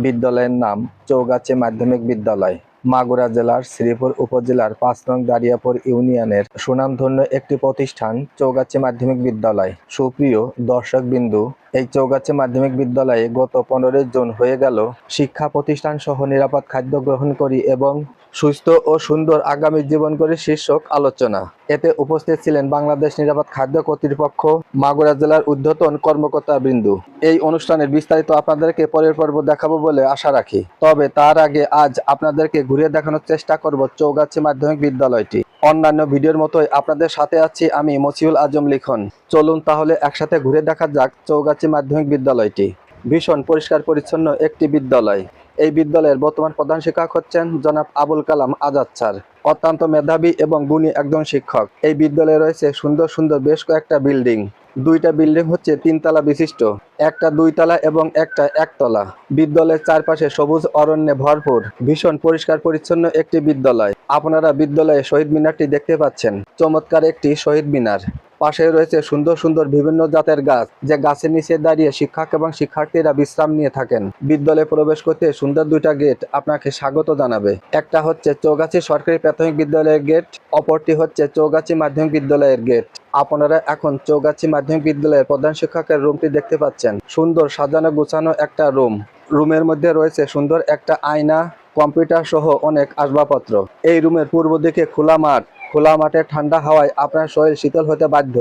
বিদ্যালয়ের নাম চৌগাছি মাধ্যমিক বিদ্যালয়। মাগুরা জেলার শ্রীপুর উপজেলার ৫ নং দারিয়াপুর ইউনিয়নের সুনামধন্য একটি প্রতিষ্ঠান চৌগাছি মাধ্যমিক বিদ্যালয়। সুপ্রিয় দর্শকবিন্দু, এই চৌগাছি মাধ্যমিক বিদ্যালয়ে গত ১৫ জুন হয়ে গেল শিক্ষা প্রতিষ্ঠান সহ নিরাপদ খাদ্য গ্রহণ করি এবং সুস্থ ও সুন্দর আগামী জীবন গড়ি শীর্ষক আলোচনা। এতে উপস্থিত ছিলেন বাংলাদেশ নিরাপদ খাদ্য কর্তৃপক্ষ, মাগুরা জেলার ঊর্ধ্বতন কর্মকর্তাবৃন্দ। এই অনুষ্ঠানের বিস্তারিত আপনাদেরকে পরের পর্ব দেখাবো বলে আশা রাখি। তবে তার আগে আজ আপনাদেরকে ঘুরে দেখানোর চেষ্টা করব চৌগাছি মাধ্যমিক বিদ্যালয়টি। অন্যান্য ভিডিওর মতোই আপনাদের সাথে আছি আমি মসিউল আজম লিখন। চলুন তাহলে একসাথে ঘুরে দেখা যাক চৌগাছি মাধ্যমিক বিদ্যালয়টি। ভীষণ পরিষ্কার পরিচ্ছন্ন একটি বিদ্যালয়। এই বিদ্যালয়ের বর্তমান প্রধান শিক্ষক হচ্ছেন জনাব আবুল কালাম আজাদ স্যার। অত্যন্ত মেধাবী এবং গুণী একজন শিক্ষক। এই বিদ্যালয়ে রয়েছে সুন্দর সুন্দর বেশ কয়েকটা বিল্ডিং। দুইটা বিল্ডিং হচ্ছে ৩ তলা বিশিষ্ট, একটা ২ তলা এবং একটা ১ তলা। বিদ্যালয়ের চারপাশে সবুজ অরণ্যে ভরপুর। ভীষণ পরিষ্কার পরিচ্ছন্ন একটি বিদ্যালয়। আপনারা বিদ্যালয়ে শহীদ মিনারটি দেখতে পাচ্ছেন। চমৎকার একটি শহীদ মিনার। পাশে রয়েছে সুন্দর সুন্দর বিভিন্ন জাতের গাছ, যে গাছের নিচে দাঁড়িয়ে শিক্ষক এবং শিক্ষার্থীরা বিশ্রাম নিয়ে থাকেন। বিদ্যালয়ে প্রবেশ করতে সুন্দর দুইটা গেট আপনাকে স্বাগত জানাবে। একটা হচ্ছে চৌগাছি সরকারি প্রাথমিক বিদ্যালয়ের গেট, অপরটি হচ্ছে চৌগাছি মাধ্যমিক বিদ্যালয়ের গেট। আপনারা এখন চৌগাছি মাধ্যমিক বিদ্যালয়ের প্রধান শিক্ষকের রুমটি দেখতে পাচ্ছেন। সুন্দর সাজানো গোছানো একটা রুম। রুমের মধ্যে রয়েছে সুন্দর একটা আয়না, কম্পিউটার সহ অনেক আসবাবপত্র। এই রুমের পূর্ব দিকে খোলা মাঠ। খোলা মাঠে ঠান্ডা হাওয়ায় আপনার শরীর শীতল হতে বাধ্য।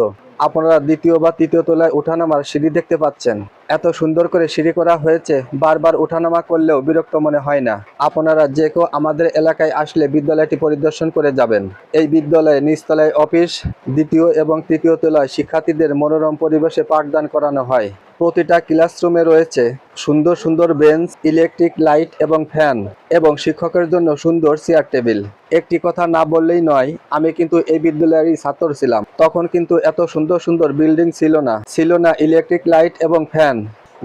আপনারা দ্বিতীয় বা তৃতীয় তলায় ওঠানামার সিঁড়ি দেখতে পাচ্ছেন। এত সুন্দর করে সিঁড়ি করা হয়েছে, বারবার ওঠানামা করলেও বিরক্ত মনে হয় না। আপনারা যে কেউ আমাদের এলাকায় আসলে বিদ্যালয়টি পরিদর্শন করে যাবেন। এই বিদ্যালয়ে নিচতলায় অফিস, দ্বিতীয় এবং তৃতীয় তলায় শিক্ষার্থীদের মনোরম পরিবেশে পাঠদান করানো হয়। প্রতিটা ক্লাসরুমে রয়েছে সুন্দর সুন্দর বেঞ্চ, ইলেকট্রিক লাইট এবং ফ্যান, এবং শিক্ষকের জন্য সুন্দর চেয়ার টেবিল। একটি কথা না বললেই নয়, আমি কিন্তু এই বিদ্যালয়েরই ছাত্র ছিলাম। তখন কিন্তু এত সুন্দর সুন্দর বিল্ডিং ছিল না ইলেকট্রিক লাইট এবং ফ্যান।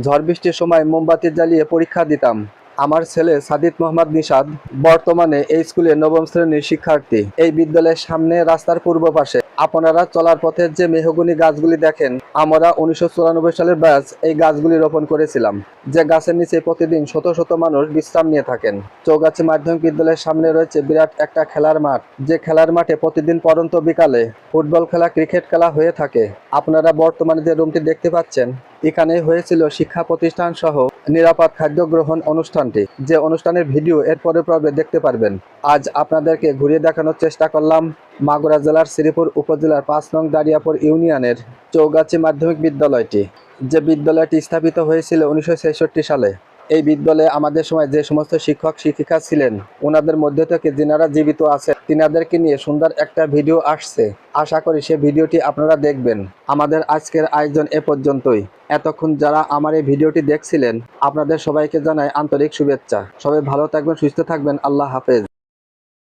ঝড় বৃষ্টির সময় মোমবাতি জ্বালিয়ে পরীক্ষা দিতাম। আমার ছেলে সাদিত মোহাম্মদ নিশাদ বর্তমানে এই স্কুলে ৯ম শ্রেণীর শিক্ষার্থী। এই বিদ্যালয়ের সামনে রাস্তার পূর্ব পাশে আপনারা চলার পথে যে মেহগনি গাছগুলি দেখেন, আমরা ১৯৯৪ সালের ব্যাচ এই গাছগুলি রোপণ করেছিলাম। যে গাছের নিচে প্রতিদিন শত শত মানুষ বিশ্রাম নিয়ে থাকেন। চৌগাছি মাধ্যমিক বিদ্যালয়ের সামনে রয়েছে বিরাট একটা খেলার মাঠ। যে খেলার মাঠে প্রতিদিন পড়ন্ত বিকালে ফুটবল খেলা, ক্রিকেট খেলা হয়ে থাকে। আপনারা বর্তমানে যে রুমটি দেখতে পাচ্ছেন, এখানে হয়েছিল শিক্ষা প্রতিষ্ঠান সহ নিরাপদ খাদ্য গ্রহণ অনুষ্ঠানটি, যে অনুষ্ঠানের ভিডিও এর পরের পর্বে দেখতে পারবেন। আজ আপনাদেরকে ঘুরিয়ে দেখানোর চেষ্টা করলাম মাগুরা জেলার শ্রীপুর উপজেলার ৫ নং দারিয়াপুর ইউনিয়নের চৌগাছি মাধ্যমিক বিদ্যালয়টি। যে বিদ্যালয়টি স্থাপিত হয়েছিল ১৯৬৬ সালে। এই বিদ্যালয়ে আমাদের সময় যে সমস্ত শিক্ষক শিক্ষিকা ছিলেন, ওনাদের মধ্যে থেকে যিনারা জীবিত আছে, তিনাদেরকে নিয়ে সুন্দর একটা ভিডিও আসছে। আশা করি সে ভিডিওটি আপনারা দেখবেন। আমাদের আজকের আয়োজন এ পর্যন্তই। এতক্ষণ যারা আমার এই ভিডিওটি দেখছিলেন, আপনাদের সবাইকে জানাই আন্তরিক শুভেচ্ছা। সবাই ভালো থাকবেন, সুস্থ থাকবেন। আল্লাহ হাফেজ।